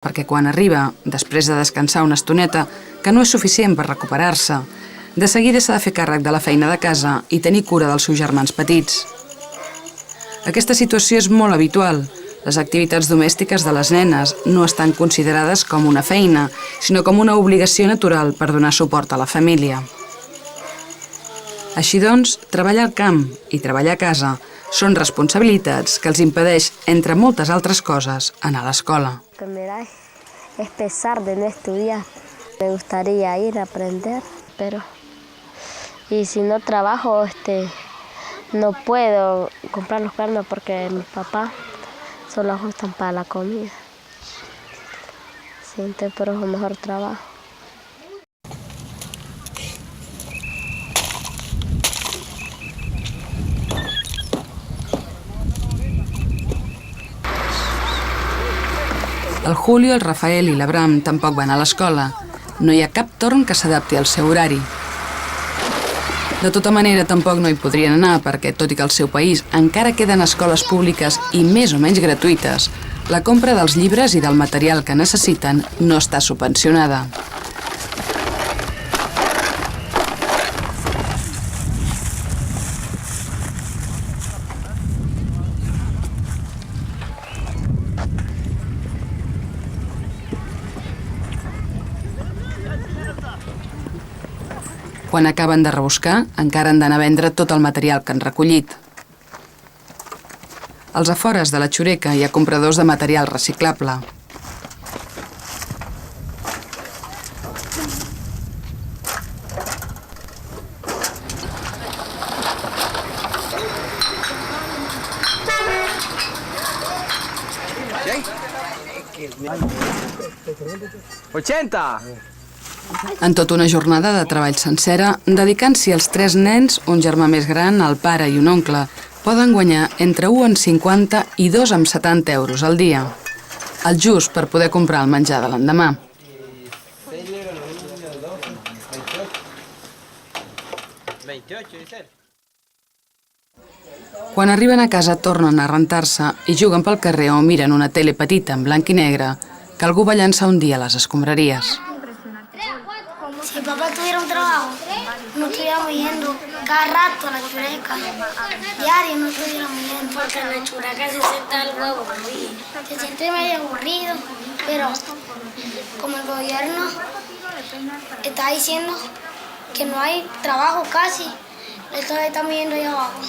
perquè quan arriba, després de descansar una estoneta, que no és suficient per recuperar-se, de seguida s'ha de fer càrrec de la feina de casa i tenir cura dels seus germans petits. Aquesta situació és molt habitual. Les activitats domèstiques de les nenes no estan considerades com una feina, sinó com una obligació natural per donar suport a la família. Així doncs, treballar al camp i treballar a casa són responsabilitats que els impedeix, entre moltes altres coses, anar a l'escola. Es pesar de no estudiar. Me gustaría ir a aprender, pero y si no trabajo, no puedo comprar los carnes porque mi papá solo ajustan para la comida. Sí, entonces por eso mejor trabajo. El Julio, el Rafael i l'Abram tampoc van a l'escola. No hi ha cap torn que s'adapti al seu horari. De tota manera, tampoc no hi podrien anar perquè, tot i que al seu país encara queden escoles públiques i més o menys gratuïtes, la compra dels llibres i del material que necessiten no està subvencionada. Quan acaben de rebuscar, encara han d'anar a vendre tot el material que han recollit. Als afores de la Xureca hi ha compradors de material reciclable. En tota una jornada de treball sencera, dedicant-s'hi als 3 nens, un germà més gran, el pare i un oncle, poden guanyar entre 1,50 i 2,70 euros al dia. El just per poder comprar el menjar de l'endemà. Quan arriben a casa tornen a rentar-se i juguen pel carrer o miren una tele petita en blanc i negre que algú va llançar un dia a les escombraries. Si papá tuviera un trabajo, no estuviéramos yendo cada rato a la Xureca. Diario no estuviéramos yendo. Porque en la Xureca se siente algo aburrido. Se siente medio aburrido, pero como el gobierno está diciendo que no hay trabajo casi, entonces estamos yendo allá abajo.